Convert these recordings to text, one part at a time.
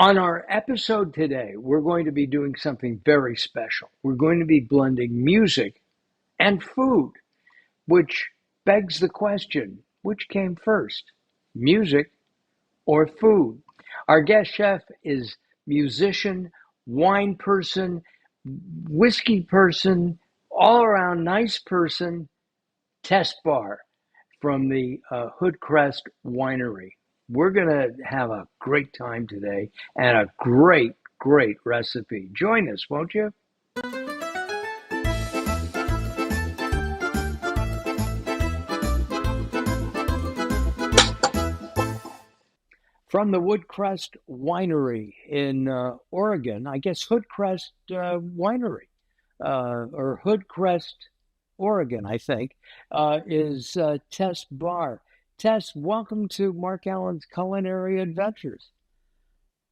On our episode today, we're going to be doing something very special. We're going to be blending music and food, which begs the question, which came first, music or food? Our guest chef is musician, wine person, whiskey person, all around nice person, Tess Barr from the Hood Crest Winery. We're going to have a great time today and a great, great recipe. Join us, won't you? From the Hood Crest Winery in Oregon, I guess Hood Crest Winery, or Hood Crest, Oregon, I think, is Tess Barr. Tess, welcome to Mark Allen's Culinary Adventures.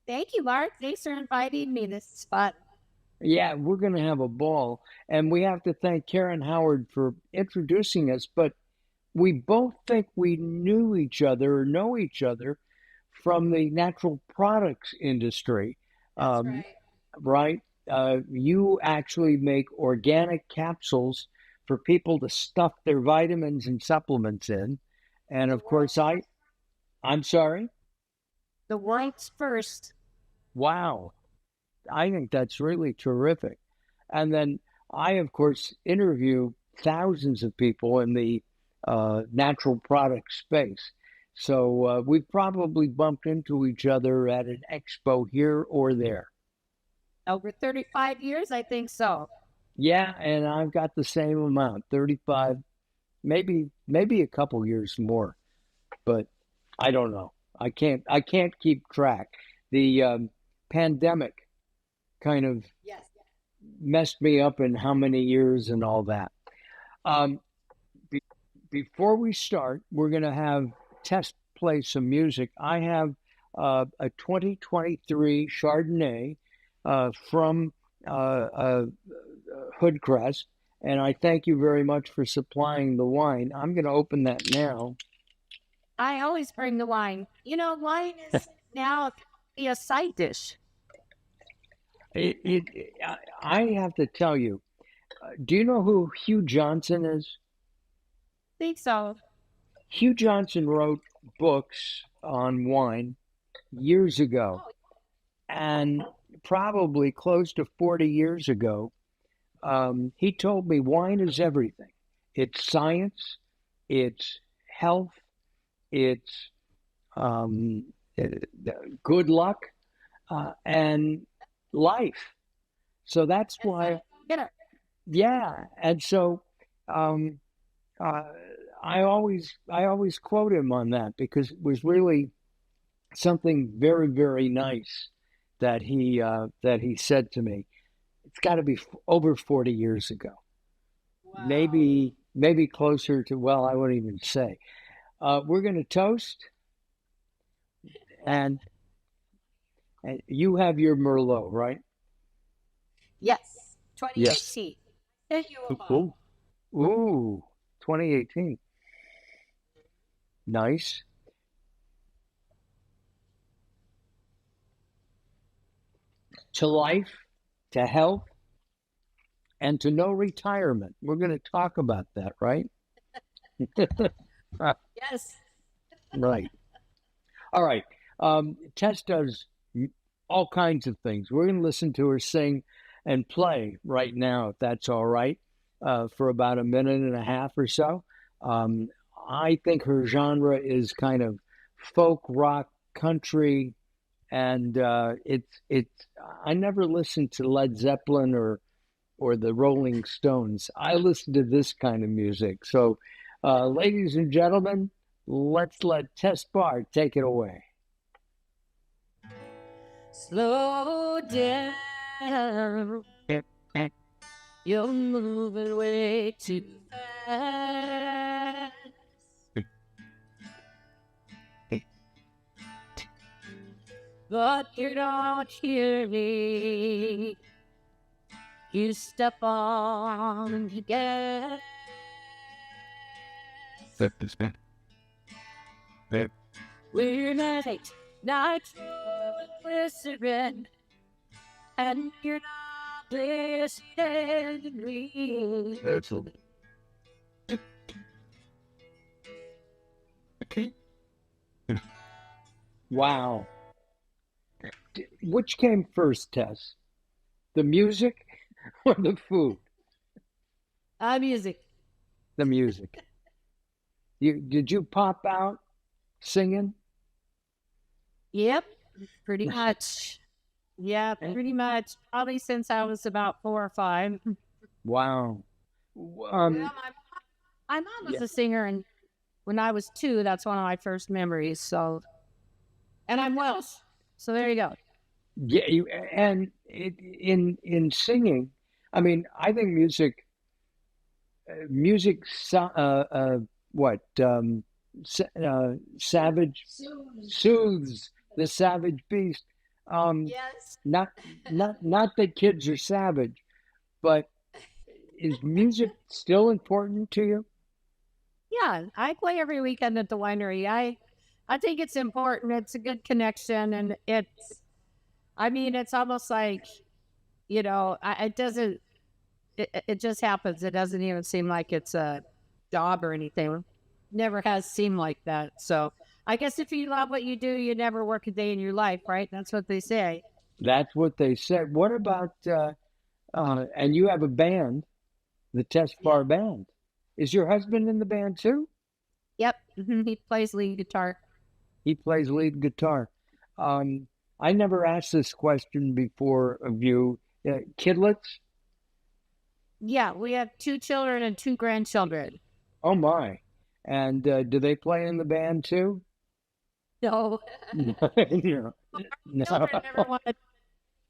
Thank you, Mark. Thanks for inviting me. This is fun. Yeah, we're going to have a ball. And we have to thank Karen Howard for introducing us. But we both think we knew each other or know each other from the natural products industry, That's um, right. right? You actually make organic capsules for people to stuff their vitamins and supplements in. And The of course, world's first. I'm sorry. The world's first. Wow. I think that's really terrific. And then I, of course, interview thousands of people in the natural product space. So we've probably bumped into each other at an expo here or there. Over 35 years, I think so. Yeah, and I've got the same amount, 35, maybe a couple years more, but I don't know. I can't keep track. The pandemic kind of Yes. messed me up in how many years and all that. Um, be, Before we start, we're going to have Tess play some music. I have a 2023 Chardonnay from Hoodcrest, and I thank you very much for supplying the wine. I'm going to open that now. I always bring the wine. Wine is now a side dish. I have to tell you, do you know who Hugh Johnson is? Think so. Hugh Johnson wrote books on wine years ago, Oh, and probably close to 40 years ago, he told me wine is everything. It's science, it's health, it's um, uh, good luck, and life. So that's that's how why, you get it. yeah. And so um, uh, I always quote him on that because it was really something very, very nice that he said to me. It's got to be over 40 years ago, Wow. maybe closer to, well, I wouldn't even say. We're going to toast, and, and you have your Merlot, right? Yes. Yes. 2018. Sent you a Ooh, bottle. ooh, 2018. Nice. To life, to health, and to no retirement. We're going to talk about that, right? Yes. Right. All right. Tess does all kinds of things. We're going to listen to her sing and play right now, if that's all right, for about a minute and a half or so. Um, I think her genre is kind of folk rock, country, and it's. I never listened to Led Zeppelin or the Rolling Stones. I listen to this kind of music. So, ladies and gentlemen, let's let Tess Barr take it away. Slow down. You're moving way too fast. But you don't hear me. You step on the gas. We're not late, not true. glycerin, and you're not listening to me. Excellent. Okay. Wow. Which came first, Tess? The music or the food? Music. The music. Did you pop out singing? Yep, pretty much. Yeah, pretty much. Probably since I was about 4 or 5. Wow. Well, Um, my mom was yeah, a singer, and when I was 2, that's one of my first memories. So, and I'm Welsh, so there you go. yeah. In singing, I mean, I think music, what savage soothes the savage beast. Um, Yes. not not that kids are savage, but is music still important to you? Yeah, I play every weekend at the winery. I think it's important. It's a good connection, and I mean, it's almost like, it doesn't. It just happens. It doesn't even seem like it's a job or anything. Never has seemed like that. So I guess if you love what you do, you never work a day in your life, right? That's what they say. That's what they said. What about and you have a band, the Tess Yeah. Barr band. Is your husband in the band too? Yep. He plays lead guitar. He plays lead guitar. Um, I never asked this question before of you. Kidlets? Yeah, we have 2 children and 2 grandchildren. Oh my! And do they play in the band too? So No, no. children never wanted to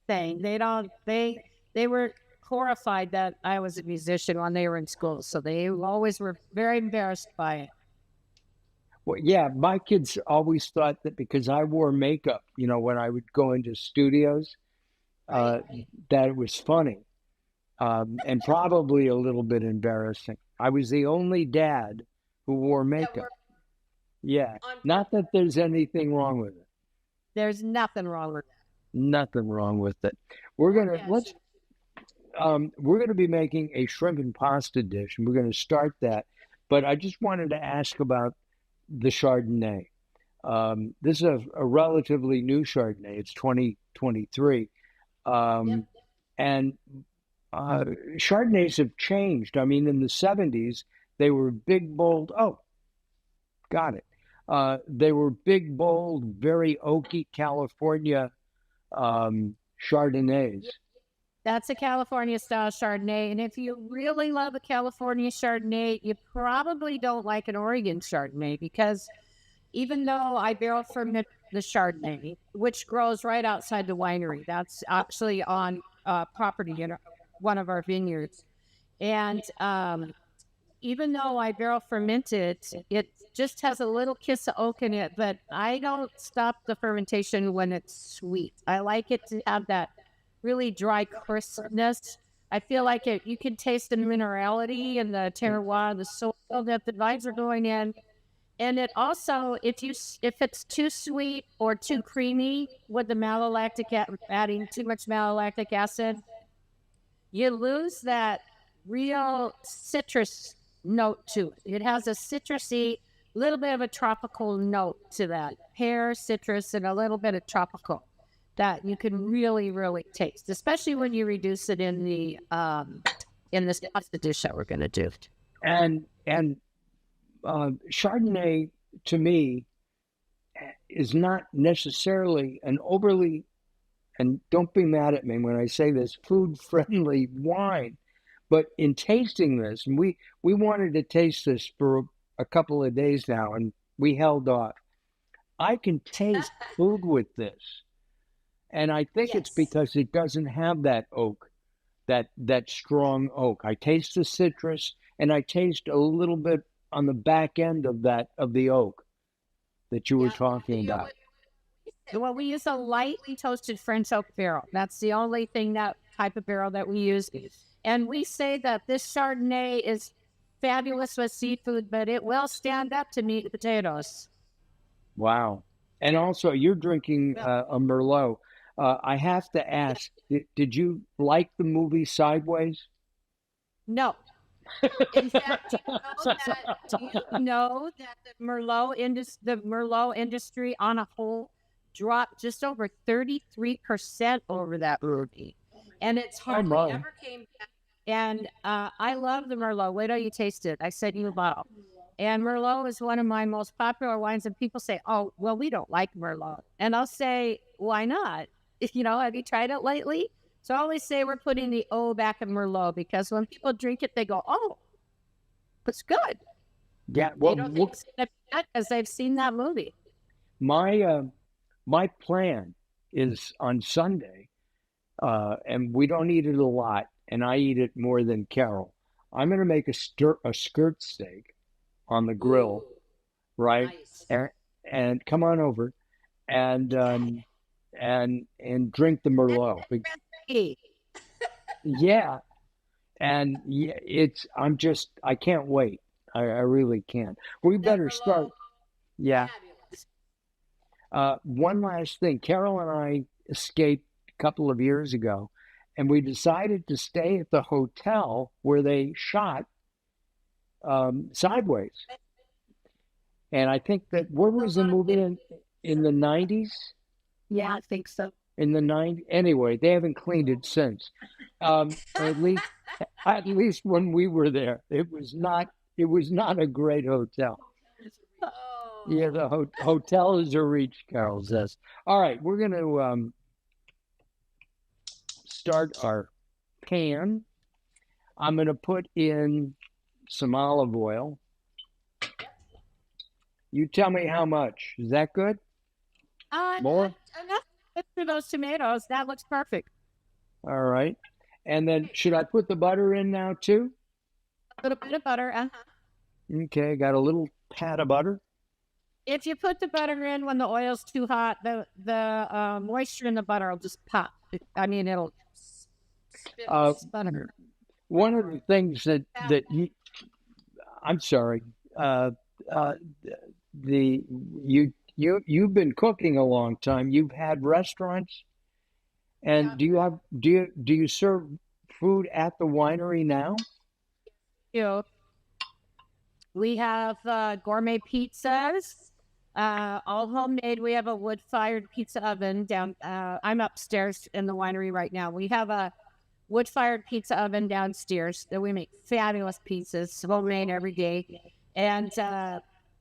sing. They don't. They were horrified that I was a musician when they were in school. So they always were very embarrassed by it. Well, yeah, my kids always thought that because I wore makeup, when I would go into studios, Right. uh, that it was funny, and probably a little bit embarrassing. I was the only dad who wore That makeup. were Yeah, on not that there's anything wrong with it. There's nothing wrong with Nothing wrong with it. We're that. gonna Yes. let's we're gonna be making a shrimp and pasta dish, and we're gonna start that. But I just wanted to ask about the Chardonnay. This is a relatively new Chardonnay. It's 2023. Yep. Um, and Chardonnays have changed. I mean, in the 70s, they were big, bold. Oh, got it. They were big, bold, very oaky California Chardonnays. That's a California style Chardonnay. And if you really love a California Chardonnay, you probably don't like an Oregon Chardonnay because even though I barrel ferment the Chardonnay, which grows right outside the winery, that's actually on property in one of our vineyards. And even though I barrel ferment it, it just has a little kiss of oak in it, but I don't stop the fermentation when it's sweet. I like it to have that really dry crispness. I feel like you can taste the minerality and the terroir, the soil that the vines are going in. And it also, if it's too sweet or too creamy with the adding too much malolactic acid, you lose that real citrus note to it. It has a citrusy, little bit of a tropical note to that. Pear, citrus, and a little bit of tropical that you can really, really taste, especially when you reduce it in this pasta dish that we're going to do. And Chardonnay, to me, is not necessarily an overly, and don't be mad at me when I say this, food friendly wine. But in tasting this, and we wanted to taste this for a couple of days now, and we held off. I can taste food with this, and I think it's Yes. because it doesn't have that oak, that strong oak. I taste the citrus, and I taste a little bit on the back end of the oak that you were Yeah. talking about. Well, we use a lightly toasted French oak barrel. That's the only thing, that type of barrel that we use. And we say that this Chardonnay is fabulous with seafood, but it will stand up to meat and potatoes. Wow. And also, you're drinking Well, a Merlot. I have to ask, did you like the movie Sideways? No. In fact, do you know that the Merlot industry on a whole dropped just over 33% over that movie, and it's Oh hardly my. ever came back. And I love the Merlot. Wait till you taste it. I sent you a bottle. And Merlot is one of my most popular wines. And people say, "Oh, well, we don't like Merlot," and I'll say, "Why not? Have you tried it lately?" So I always say we're putting the O back in Merlot because when people drink it, they go, "Oh, it's good." Yeah, They well, don't think it's gonna be bad because they've seen that movie. my plan is on Sunday, and we don't eat it a lot, and I eat it more than Carol. I'm going to make a skirt steak on the grill, Ooh, right? nice. And come on over and drink the Merlot. Hey, Yeah, and yeah, I can't wait. I really can't. We that better start. Merlot, Yeah. fabulous. One last thing. Carol and I escaped a couple of years ago, and we decided to stay at the hotel where they shot Sideways. And I think that what A was the lot of movie people. in the 90s? Yeah, I think so. In the 90s. Anyway, they haven't cleaned it since. Or at least when we were there, it was not a great hotel. Yeah, Oh, the hotel is a reach, Carol says. All right, we're going to start our pan. I'm going to put in some olive oil. You tell me how much. Is that good? More? enough for those tomatoes. That looks perfect. All right. And then should I put the butter in now too? A little bit of butter. Okay, got a little pat of butter. If you put the butter in when the oil's too hot, the moisture in the butter will just pop. It'll spit Uh, butter. one of the things I'm sorry, uh, uh, the you've been cooking a long time. You've had restaurants, Yeah. and do you serve food at the winery now? You know, we have gourmet pizzas, all homemade. We have a wood-fired pizza oven down. I'm upstairs in the winery right now. We have a wood-fired pizza oven downstairs that we make fabulous pizzas, homemade every day. And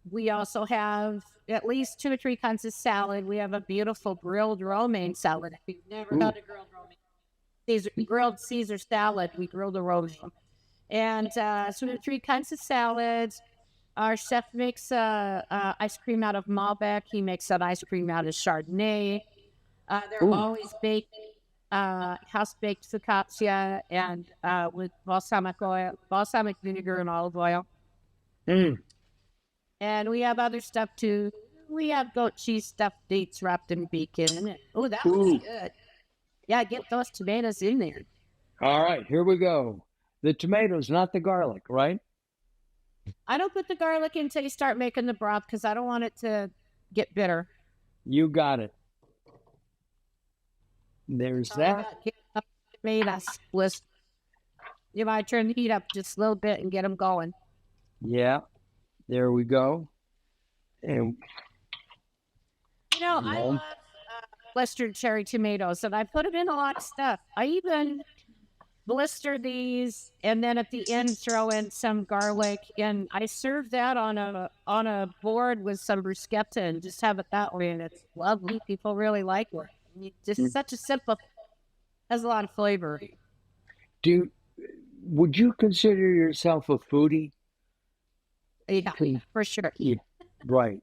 we also have at least 2 or 3 kinds of salad. We have a beautiful grilled romaine salad. If you've never Ooh, had a grilled Caesar salad, we grill the romaine. And so we have 3 kinds of salads. Our chef makes ice cream out of Malbec. He makes that ice cream out of Chardonnay. They're ooh, always baked, house baked focaccia and with balsamic vinegar and olive oil. mm, And we have other stuff too. We have goat cheese stuffed dates wrapped in bacon. Oh, that looks ooh. good. Yeah, get those tomatoes in there. All right, here we go. The tomatoes, not the garlic, right? I don't put the garlic in until you start making the broth because I don't want it to get bitter. You got it. There's that. Made us list. You might turn the heat up just a little bit and get them going. Yeah, there we go. And I well, love blistered cherry tomatoes, and I put them in a lot of stuff. I even blister these, and then at the end throw in some garlic, and I serve that on a board with some bruschetta, and just have it that way, and it's lovely. People really like it. Just such a simple, has a lot of flavor. do would you consider yourself a foodie? Yeah, for sure. Yeah, right.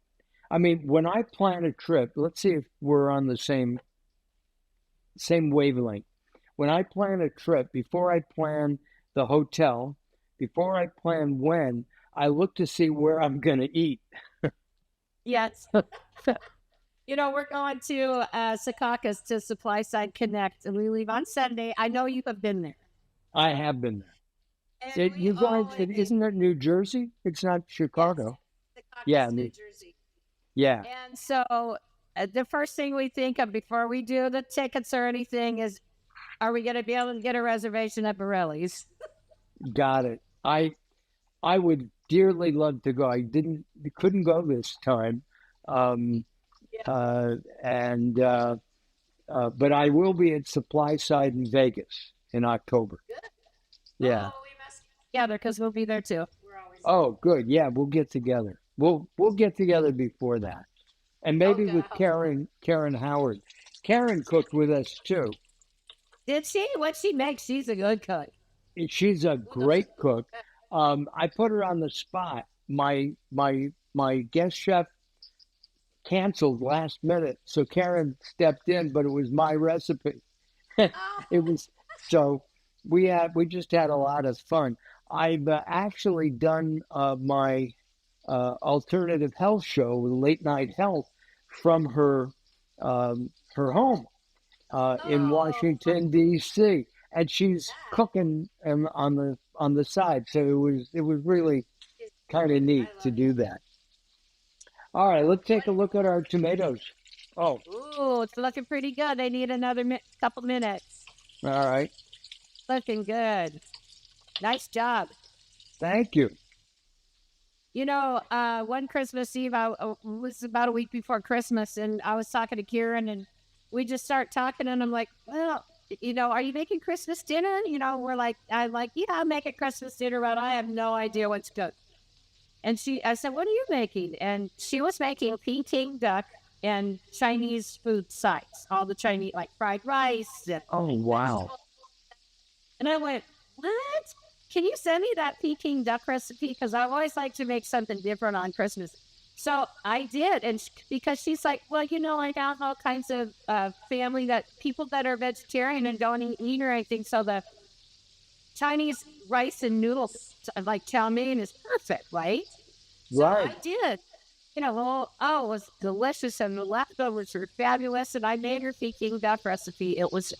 I mean, when I plan a trip, let's see if we're on the same wavelength. When I plan a trip, before I plan the hotel, before I plan when, I look to see where I'm going to eat. Yes. We're going to Secaucus to Supply Side Connect, and we leave on Sunday. I know you have been there. I have been there. And You guys, isn't it New Jersey? It's not Chicago. Yes, Secaucus, Yeah, New Jersey. yeah. And so the first thing we think of before we do the tickets or anything is, are we going to be able to get a reservation at Borelli's? Got it. I would dearly love to go. Couldn't go this time, um, and but I will be at Supply Side in Vegas in October. Yeah. Oh, we must get together because we'll be there too. We're always Oh, good. Yeah, we'll get together. We'll get together before that, and maybe okay. with Karen Howard. Karen cooked with us too. Did she? What she makes? She's a good cook. She's a great cook. I put her on the spot. My guest chef canceled last minute, so Karen stepped in, but it was my recipe. It was so we just had a lot of fun. I've actually done my alternative health show with Late Night Health from her home in Washington D.C. and she's cooking on the side. So it was really kind of neat to do that. All right, let's take a look at our tomatoes. Oh, ooh, it's looking pretty good. They need another couple minutes. all right. Looking good. Nice job. Thank you. You know, one Christmas Eve, was about a week before Christmas, and I was talking to Kieran, and we just start talking, and I'm like, well, are you making Christmas dinner? I'm like, yeah, I'm making Christmas dinner, but I have no idea what's good. And I said, what are you making? And she was making Peking duck and Chinese food sides, all the Chinese, like fried rice. Oh, wow. And I went, what? Can you send me that Peking duck recipe? Because I always like to make something different on Christmas. So I did. And because she's like, well, I have all kinds of people that are vegetarian and don't eat meat or anything. So the Chinese rice and noodles, like chow mein, is perfect, right? Right. So I did. It was delicious, and the leftovers were fabulous. And I made her Peking duck recipe. It was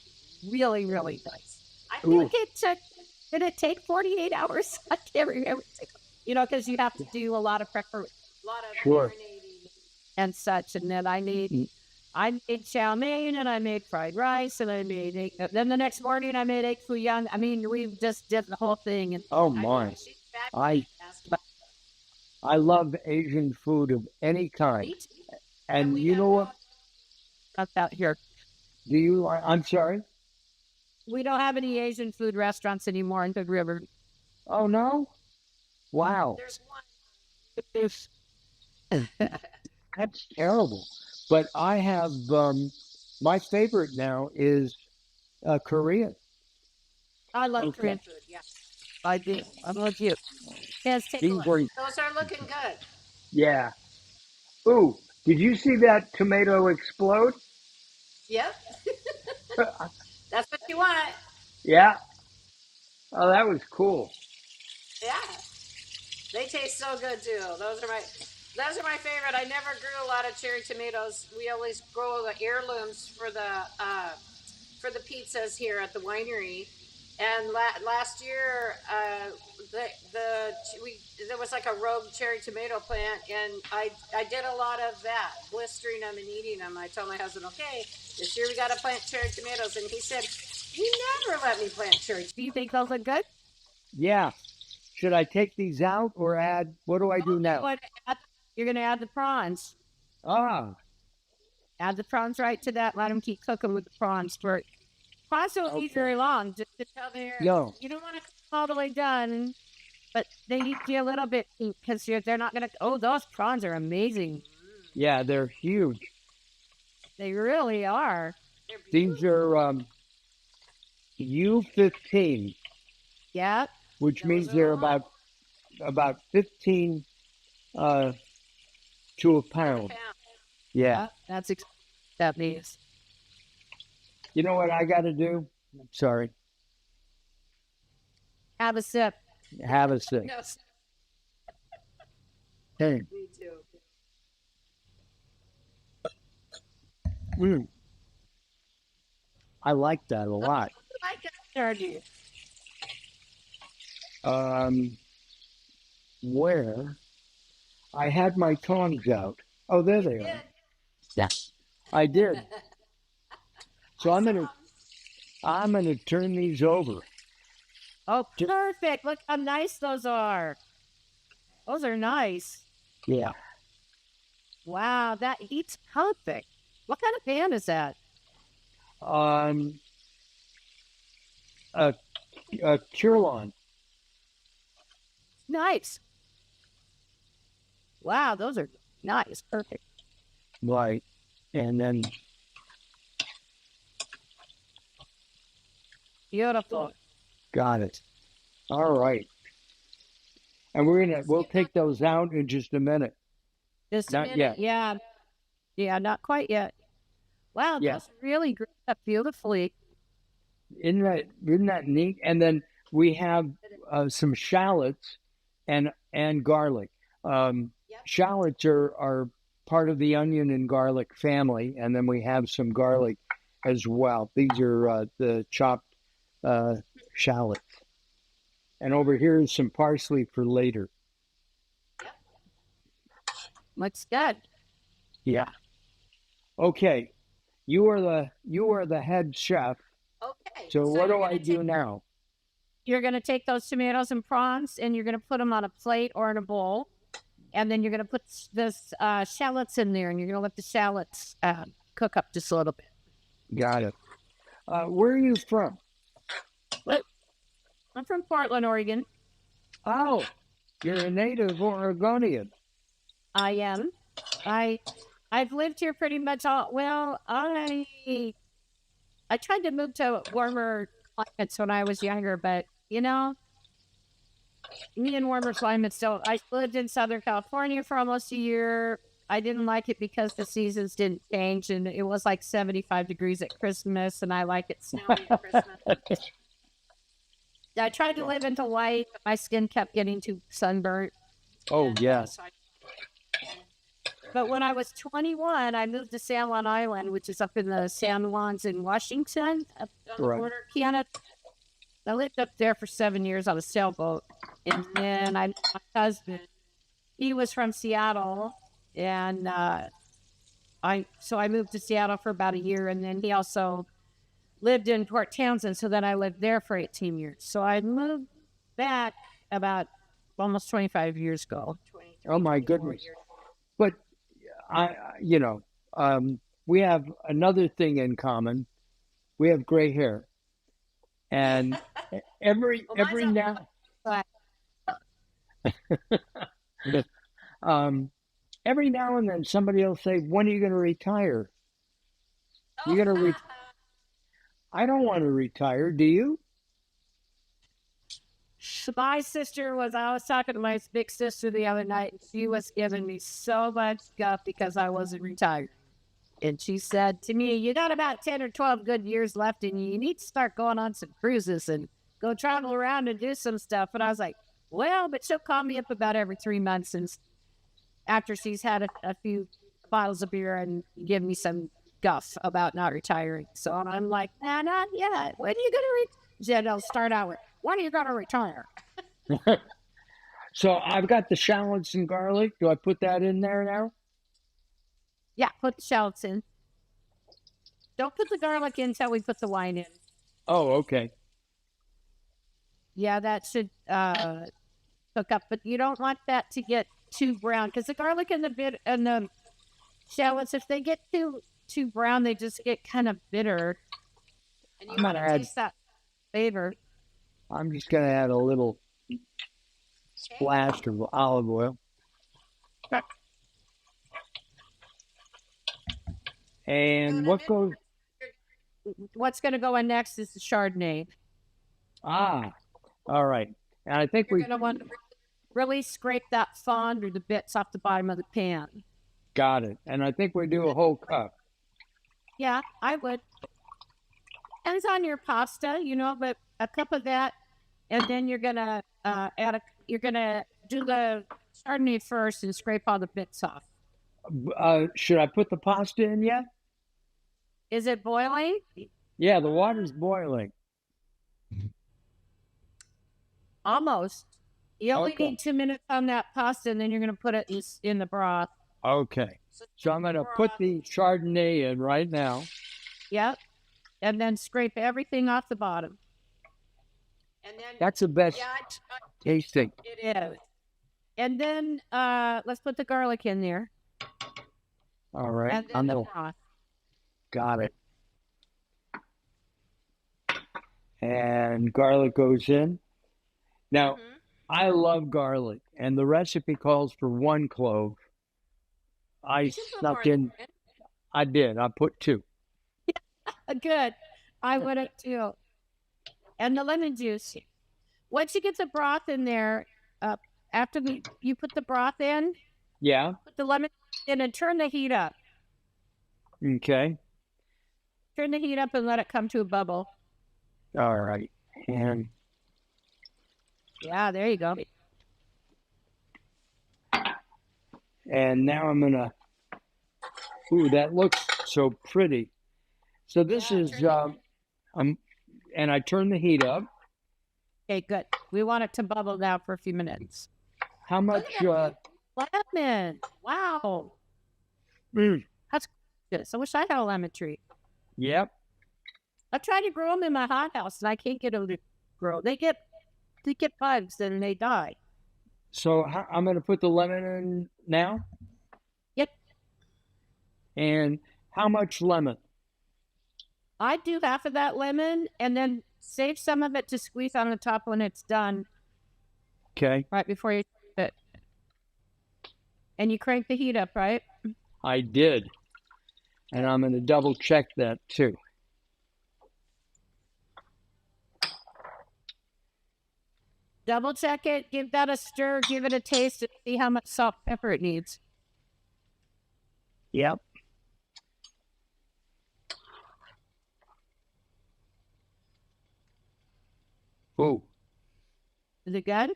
really, really nice. I think did it take 48 hours? I can't remember. Because you have to do a lot of preparation, a lot of marinating and such. And then I made chow mein, and I made fried rice, and then the next morning I made egg foo young. I mean, we just did the whole thing. And oh my, I love Asian food of any kind. And you know what? That's out here. Do you? I'm sorry. We don't have any Asian food restaurants anymore in Good River. Oh no! Wow. There's one. That's terrible. But I have my favorite now is Korean. I love Korean food. Yeah, I do. I love you. Yes, take a look. Those are looking good. Yeah. Ooh, did you see that tomato explode? Yep. That's what you want. Yeah. Oh, that was cool. Yeah. They taste so good too. Those are my favorite. I never grew a lot of cherry tomatoes. We always grow the heirlooms for the pizzas here at the winery. And last year, there was like a rogue cherry tomato plant, and I did a lot of that, blistering them and eating them. I told my husband, okay, this year we got to plant cherry tomatoes, and he said, you never let me plant cherry. Do you think those look good? Yeah. Should I take these out or add? What do I do now? You're going to add the prawns. Ah. Add the prawns right to that. Let them keep cooking with the prawns for. Prawns don't eat very long. Just to tell no. You don't want to cook all the way done, but they need to be a little bit because they're not going to. Oh, those prawns are amazing. Yeah, they're huge. They really are. These are U15. Yeah. Which means they're about 15 to a pound. Yeah. That means. You know what I got to do? Sorry. Have a sip. Have a sip. No. Hey. Me too. I like that a lot. I like it. Where I had my tongs out. Oh, there they are. Yeah. I did. So I'm gonna turn these over. Oh, perfect. Look how nice those are. Those are nice. Yeah. Wow, that heat's perfect. What kind of pan is that? Um, a, a Curlon. Nice. Wow, those are nice. Perfect. Right. And then Beautiful. got it. All right. And we'll take those out in just a minute. Just a Not minute. yet. Yeah. Yeah, not quite yet. Wow, Yeah. those really grew up beautifully. Isn't that neat? And then we have some shallots and garlic. Shallots are part of the onion and garlic family, and then we have some garlic as well. These are the chopped shallots. And over here is some parsley for later. Looks good. Yeah. Okay. You are the head chef. Okay. So what do I do now? You're going to take those tomatoes and prawns and you're going to put them on a plate or in a bowl. And then you're going to put this shallots in there and you're going to let the shallots cook up just a little bit. Got it. Where are you from? I'm from Portland, Oregon. Oh, you're a native Oregonian. I am. I've lived here pretty much all. Well, I tried to move to warmer climates when I was younger, but me and warmer climates don't. I lived in Southern California for almost a year. I didn't like it because the seasons didn't change, and it was like 75 degrees at Christmas, and I like it snowy at Christmas. I tried to live in Hawaii, but my skin kept getting too sunburnt. Oh, yes. But when I was 21, I moved to San Juan Island, which is up in the San Juans in Washington, up on the border of Canada. I lived up there for 7 years on a sailboat. And then my husband, he was from Seattle, and I moved to Seattle for about a year, and then he also lived in Port Townsend, so then I lived there for 18 years. So I moved back about almost 25 years ago. Oh my goodness! But we have another thing in common. We have gray hair, and every now every now and then somebody will say, "When are you going to retire?" You're going to I don't want to retire. Do you? My sister I was talking to my big sister the other night, and she was giving me so much guff because I wasn't retired. And she said to me, "You got about 10 or 12 good years left, and you need to start going on some cruises and go travel around and do some stuff." And I was like, well, but she'll call me up about every 3 months and after she's had a few bottles of beer and give me some guff about not retiring. So I'm like, nah, not yet. When are you going to I'll start out with, when are you going to retire? So I've got the shallots and garlic. Do I put that in there now? Yeah, put the shallots in. Don't put the garlic in until we put the wine in. Oh, okay. Yeah, that should cook up, but you don't want that to get too brown because the garlic and the shallots, if they get too brown, they just get kind of bitter. And you want to taste that flavor. I'm just going to add a little splash of olive oil. And what's going to go in next is the Chardonnay. All right. And I think you're going to want to really scrape that fond or the bits off the bottom of the pan. Got it. And I think we do a whole cup. Yeah, I would. Depends on your pasta, but a cup of that, and then you're gonna you're gonna do the Chardonnay first and scrape all the bits off. Should I put the pasta in yet? Is it boiling? Yeah, the water's boiling. Almost. You only need 2 minutes on that pasta, and then you're gonna put it in the broth. Okay. So I'm going to put the Chardonnay in right now. Yep. And then scrape everything off the bottom. And then That's the best tasting. it is. And then let's put the garlic in there. All right. And then the broth. Got it. And garlic goes in. Now, I love garlic, and the recipe calls for 1 clove. I snuck in. I did. I put 2. Good. I would have too. And the lemon juice. Once you get the broth in there, after you put the broth in, put the lemon in and turn the heat up. Okay. Turn the heat up and let it come to a bubble. All right. And yeah, there you go. And now I'm gonna. Ooh, that looks so pretty. So this is and I turn the heat up. Okay, good. We want it to bubble now for a few minutes. How much? Lemon. Wow. That's good. I wish I had a lemon tree. Yep. I tried to grow them in my hothouse, and I can't get them to grow. They get bugs, and they die. So I'm going to put the lemon in now? Yep. And how much lemon? I do half of that lemon, and then save some of it to squeeze on the top when it's done. Okay. Right before you it. And you crank the heat up, right? I did. And I'm going to double check that too. Double check it, give that a stir, give it a taste, and see how much salt and pepper it needs. Yep. Ooh. Is it good?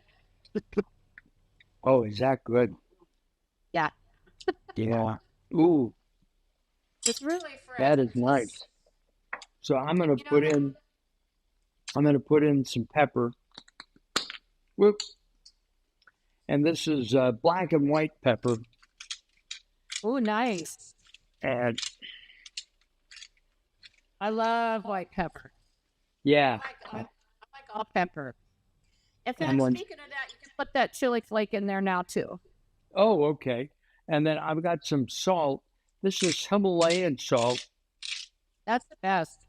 Oh, is that good? Yeah. Yeah. Ooh. It's really fresh. That is nice. So I'm going to put in some pepper. Whoop. And this is black and white pepper. Oh, nice. And I love white pepper. Yeah. I like all pepper. In fact, speaking of that, you can put that chili flake in there now too. Oh, okay. And then I've got some salt. This is Himalayan salt. That's the best.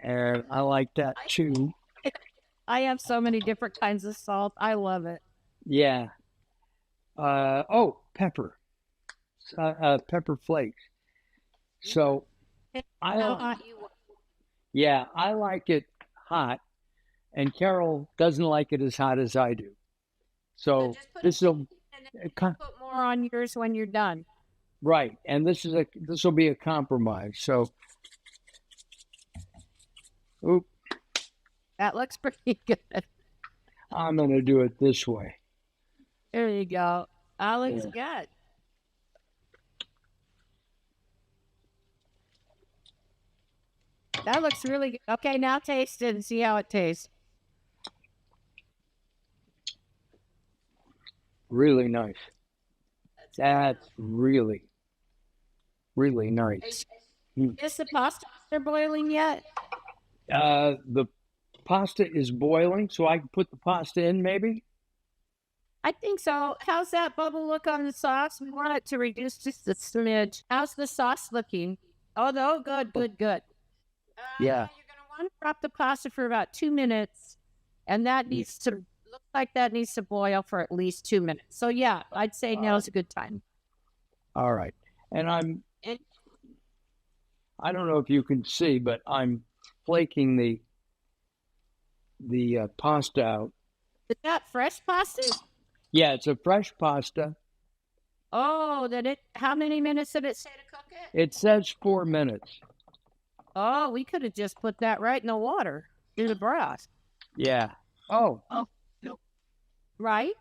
And I like that too. I have so many different kinds of salt. I love it. Yeah. Pepper. Pepper flakes. So I like it hot, and Carol doesn't like it as hot as I do. So this will put more on yours when you're done. Right, and this will be a compromise. So, oop. That looks pretty good. I'm going to do it this way. There you go. That looks good. That looks really good. Okay, now taste it and see how it tastes. Really nice. That's really, really nice. Is the pasta boiling yet? The pasta is boiling, so I can put the pasta in maybe? I think so. How's that bubble look on the sauce? We want it to reduce just a smidge. How's the sauce looking? Oh, no, good. Yeah. You're going to want to drop the pasta for about 2 minutes, and that needs to look like that needs to boil for at least 2 minutes. So, yeah, I'd say now's a good time. All right. And I don't know if you can see, but I'm flaking the pasta out. Is that fresh pasta? Yeah, it's a fresh pasta. Oh, how many minutes did it say to cook it? It says 4 minutes. Oh, we could have just put that right in the water through the broth. Yeah. Oh. Right?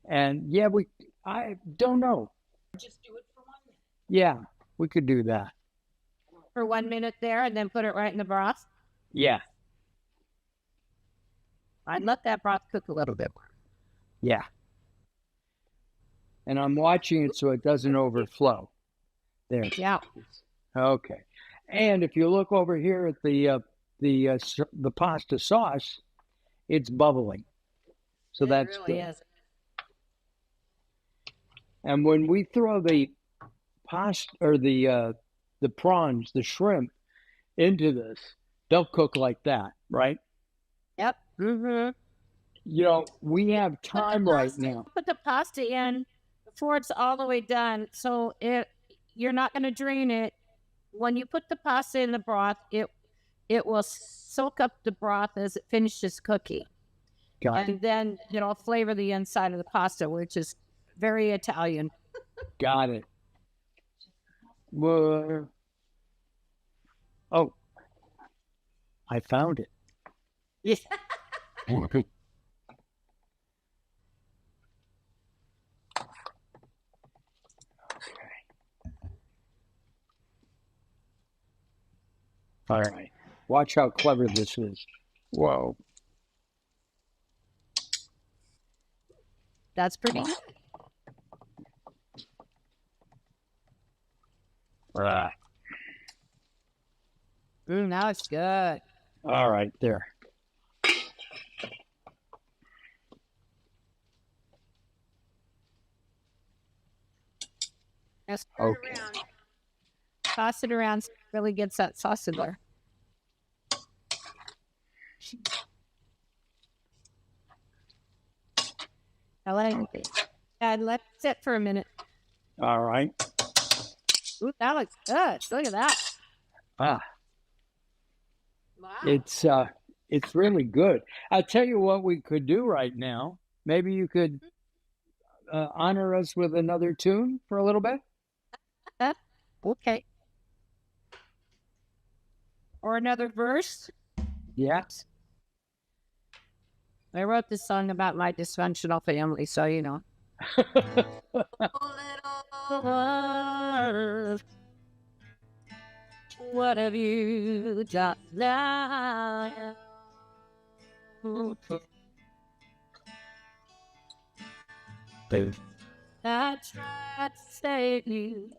And I don't know. Just do it for 1 minute. Yeah, we could do that. For 1 minute there and then put it right in the broth? Yeah. I'd let that broth cook a little bit more. Yeah. And I'm watching it so it doesn't overflow. There. Yeah. Okay. And if you look over here at the pasta sauce, it's bubbling. So that's really good. is. And when we throw the pasta or the prawns, the shrimp into this, they'll cook like that, right? Yep. Mm-hmm. You know, we have time right now. Put the pasta in before it's all the way done. So you're not going to drain it. When you put the pasta in the broth, it will soak up the broth as it finishes cooking. And then it'll flavor the inside of the pasta, which is very Italian. Got it. Well, oh, I found it. Yes. Okay. All right. Watch how clever this is. Whoa. That's pretty good. Right. Now it's good. All right, there. Now stir it around. Toss it around so it really gets that sauce in there. Now let it sit for a minute. All right. Ooh, that looks good. Look at that. Ah, Wow. it's really good. I'll tell you what we could do right now. Maybe you could honor us with another tune for a little bit. Okay. Or another verse. Yeah. I wrote this song about my dysfunctional family, so you know. What have you done now? I tried to save you.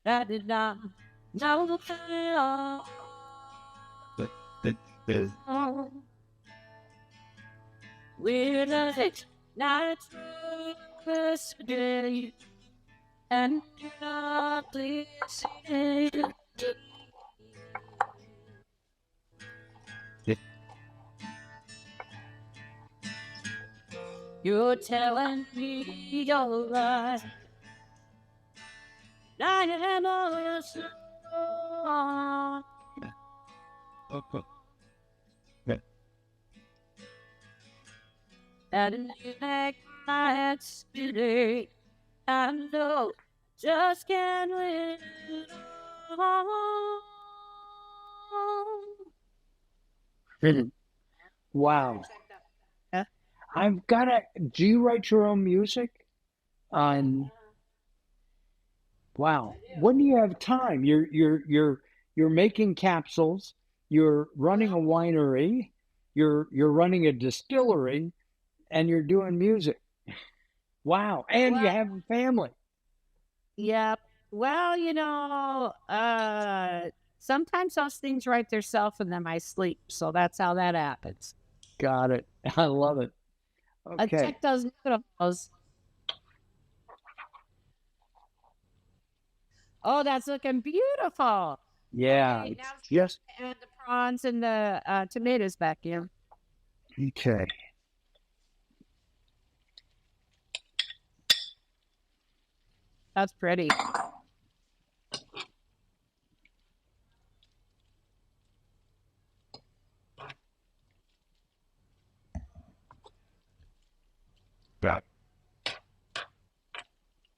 I did not know the pain. We're late night yesterday, and not listening. You're telling me your lies. I am all your song. And you make my head today. I know just can't win it all. Wow. Yeah. I've got to. Do you write your own music? Wow. When do you have time? You're making capsules. You're running a winery. You're running a distillery, and you're doing music. Wow. And you have a family. Yeah. Well, you know, sometimes those things write themselves and then I sleep. So that's how that happens. Got it. I love it. Let's Okay. check those noodles. Oh, that's looking beautiful. Yeah. Okay, It's now just add the prawns and the tomatoes back in. okay. That's pretty.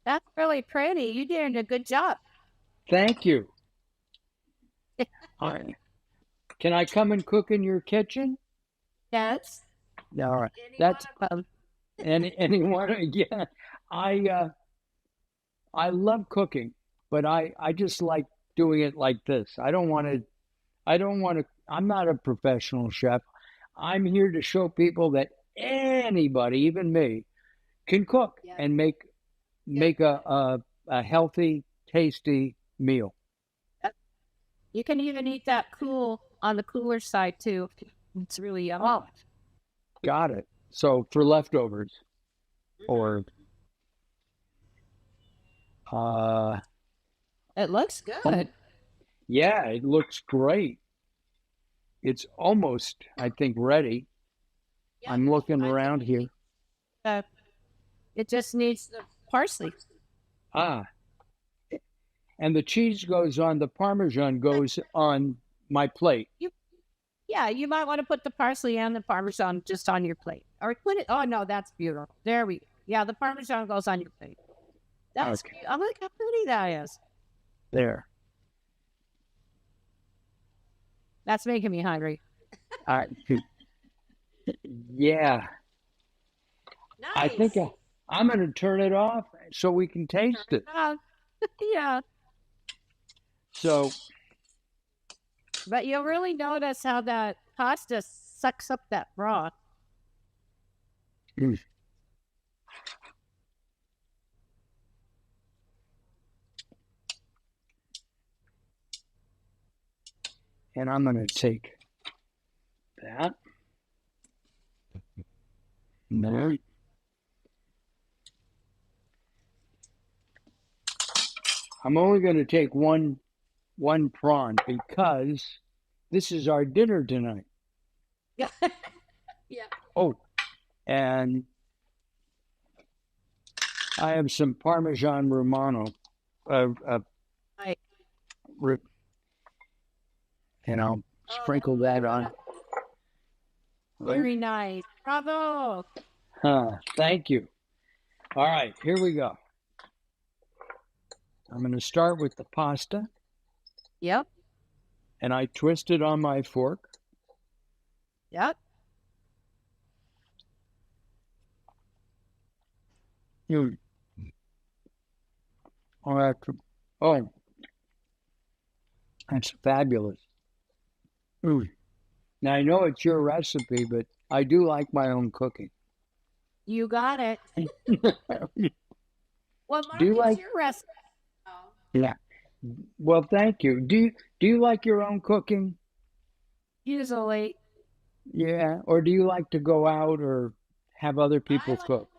That's really pretty. You did a good job. Thank you. All right. Can I come and cook in your kitchen? Yes. All right. That's anyone. Yeah. I love cooking, but I just like doing it like this. I don't want to. I'm not a professional chef. I'm here to show people that anybody, even me, can cook and make a healthy, tasty meal. You can even eat that cool on the cooler side too. It's really yummy. Got it. So for leftovers, or It looks good. yeah, it looks great. It's almost, I think, ready. Yeah, I'm looking I think around here. it just needs the parsley. Ah, and the cheese goes on, the Parmesan goes on my plate. Yeah, you might want to put the parsley and the Parmesan just on your plate. Or put it, oh no, that's beautiful. There we go. Yeah, the Parmesan goes on your plate. That's Okay. I look how pretty that is. There. That's making me hungry. I, yeah, I think I'm going to turn it off so we can taste it. Yeah. So, But you'll really notice how that pasta sucks up that broth. mm. And I'm going to take that. There. I'm only going to take one prawn because this is our dinner tonight. Yeah. Yeah. Oh, and I have some Parmesan Romano, Right. and I'll sprinkle that on. Very nice. Bravo. Thank you. All right, here we go. I'm going to start with the pasta, Yep. and I twist it on my fork. Yep. Oh, that's fabulous. Ooh. Now, I know it's your recipe, but I do like my own cooking. You got it. Well, Mark, Do you like? it's your recipe. Yeah. Well, thank you. Do you like your own cooking? Usually. Yeah. Or do you like to go out or have other people cook?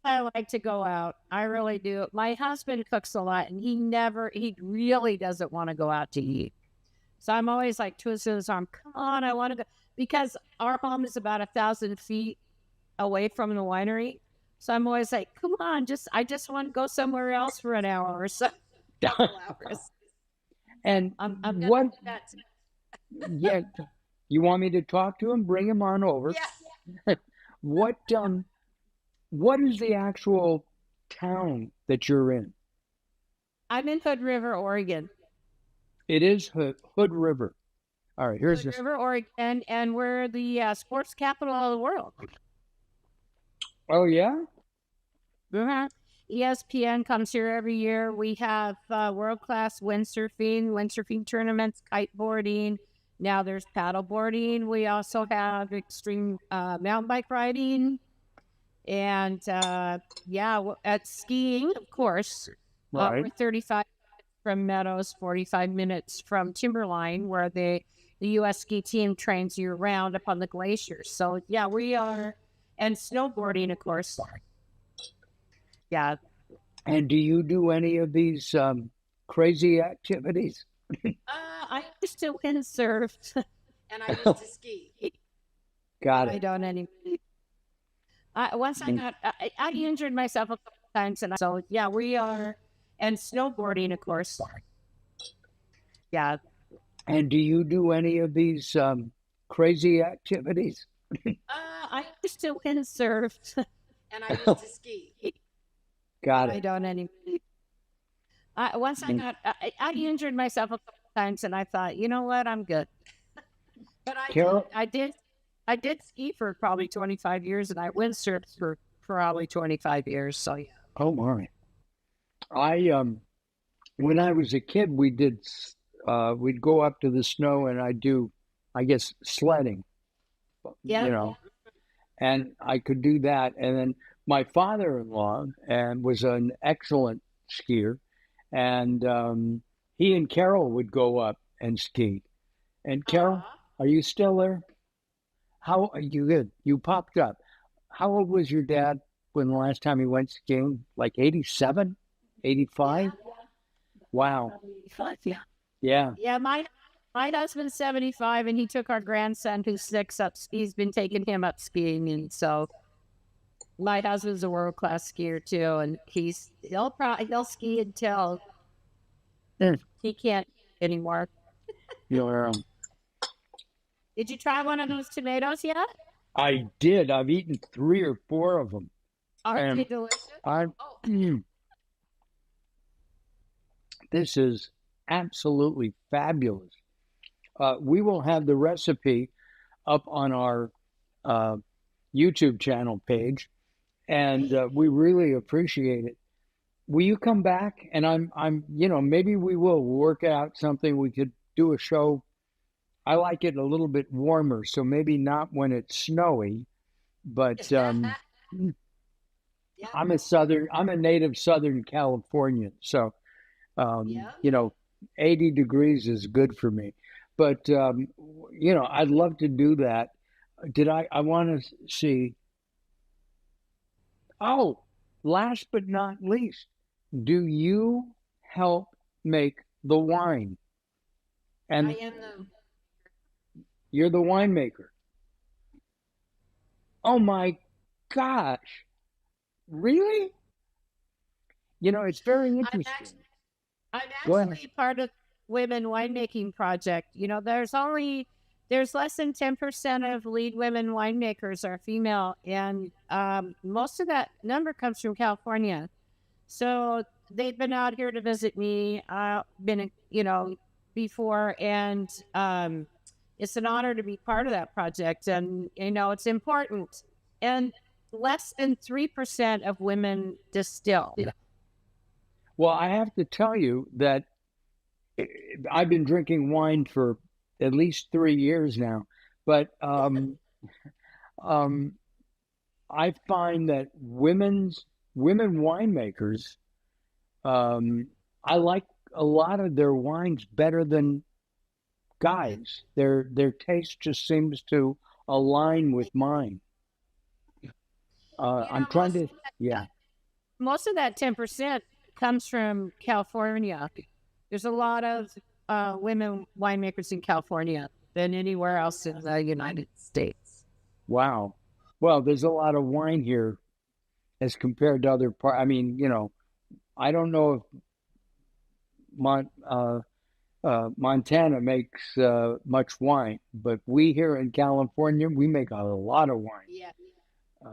I like to go out. I really do. My husband cooks a lot, and he really doesn't want to go out to eat. So I'm always like twisting his arm. Come on, I want to go, because our home is about 1,000 feet away from the winery. So I'm always like, come on, I just want to go somewhere else for an hour or so. Couple hours. And I'm what? Yeah, you want me to talk to him? Bring him on over. Yeah. What is the actual town that you're in? I'm in Hood River, Oregon. It is Hood River. All right, here's Hood River, Oregon, and we're the sports capital of the world. Oh yeah. ESPN comes here every year. We have world-class windsurfing tournaments, kiteboarding. Now there's paddleboarding. We also have extreme mountain bike riding. And at skiing, of course. Right. We're 35 from Meadows, 45 minutes from Timberline, where the U.S. ski team trains year-round up on the glaciers. So, yeah, we are. And snowboarding, of course. Yeah. And do you do any of these crazy activities? I used to windsurf. And I used to ski. Got it. I don't anymore. I injured myself a couple times, and so yeah, we are. And snowboarding, of course. Yeah. And do you do any of these crazy activities? I used to windsurf. And I used to ski. Got it. I don't anymore. I injured myself a couple times, and I thought, you know what, I'm good. But I did ski for probably 25 years, and I windsurfed for probably 25 years. So yeah. Oh my! When I was a kid, we'd go up to the snow, and I'd do, I guess, sledding. Yeah. And I could do that. And then my father-in-law was an excellent skier, and he and Carol would go up and ski. And Carol, are you still there? How are you? Good. You popped up. How old was your dad when the last time he went skiing? Like 87, 85? Wow. Yeah. Yeah. Yeah, my husband's 75, and he took our grandson who's 6 up. He's been taking him up skiing, and so my husband's a world class skier too, and he'll ski until Mm. he can't anymore. You're, Did you try one of those tomatoes yet? I did. I've eaten 3 or 4 of them. Aren't they And delicious? I, this is absolutely fabulous. We will have the recipe up on our YouTube channel page, and we really appreciate it. Will you come back? And maybe we will work out something. We could do a show. I like it a little bit warmer, so maybe not when it's snowy, but I'm a native Southern Californian, so Yeah. 80 degrees is good for me. But I'd love to do that. I want to see. Oh, last but not least, do you help make the wine? I And am the. you're the winemaker. Oh my gosh. Really? It's very I'm interesting. I'm Go ahead. actually part of Women Winemaking Project. There's less than 10% of lead women winemakers are female, and most of that number comes from California. So they've been out here to visit me. Been before, and it's an honor to be part of that project. And it's important. And less than 3% of women distill. Well, I have to tell you that I've been drinking wine for at least 3 years now, but um, I find that women winemakers, I like a lot of their wines better than guys. Their taste just seems to align with mine. I'm trying to, yeah. Most of that 10% comes from California. There's a lot of women winemakers in California than anywhere else in the United States. Wow. Well, there's a lot of wine here as compared to other parts. I mean, I don't know if Mon Montana makes much wine, but we here in California, we make a lot of wine. Yeah.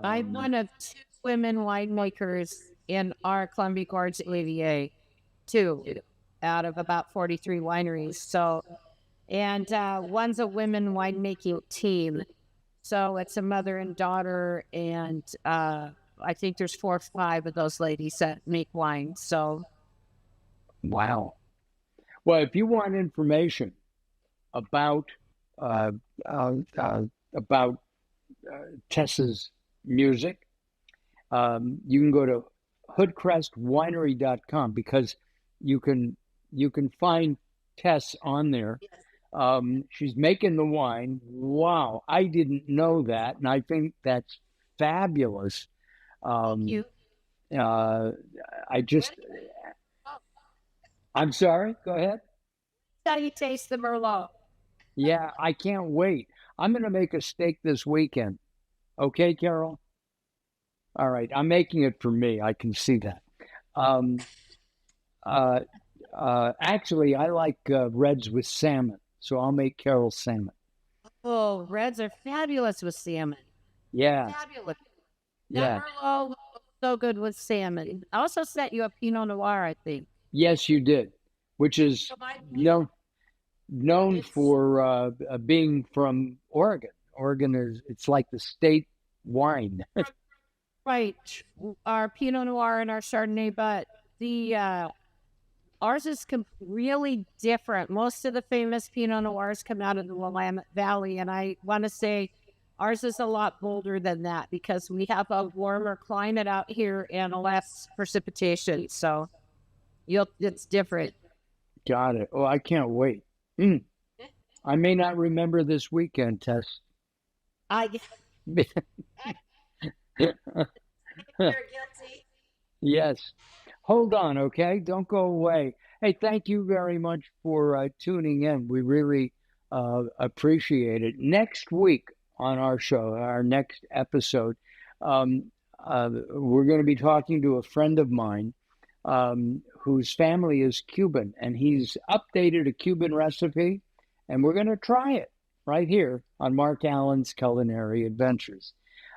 I'm one of 2 women winemakers in our Columbia Gorge AVA, 2 out of about 43 wineries. So, and one's a women winemaking team. So it's a mother and daughter, and I think there's 4 or 5 of those ladies that make wine. So, Wow. Well, if you want information about uh, about Tess's music, you can go to hoodcrestwinery.com because you can find Tess on there. She's making the wine. Wow, I didn't know that, and I think that's fabulous. thank you. I just, I'm sorry. Go ahead. How do you taste the Merlot? Yeah, I can't wait. I'm going to make a steak this weekend. Okay, Carol? All right. I'm making it for me. I can see that. Um, actually, I like reds with salmon, so I'll make Carol salmon. Oh, reds are fabulous with salmon. Yeah, Fabulous. yeah. That Merlot was so good with salmon. I also set you a Pinot Noir, I think. Yes, you did, which is So my, known it's for being from Oregon. Oregon is it's like the state wine. right. Our Pinot Noir and our Chardonnay, but the ours is really different. Most of the famous Pinot Noirs come out of the Willamette Valley, and I want to say ours is a lot bolder than that because we have a warmer climate out here and less precipitation. So It's different. Got it. Oh, I can't wait. Mm. I may not remember this weekend, Tess. I You're guilty. Yes. Hold on, okay? Don't go away. Hey, thank you very much for tuning in. We really appreciate it. Next week on our show, our next episode, um, we're going to be talking to a friend of mine whose family is Cuban, and he's updated a Cuban recipe, and we're going to try it right here on Mark Allen's Culinary Adventures.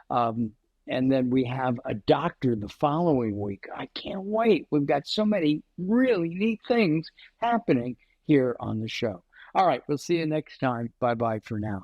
Um, and then we have a doctor the following week. I can't wait. We've got so many really neat things happening here on the show. All right, we'll see you next time. Bye bye for now.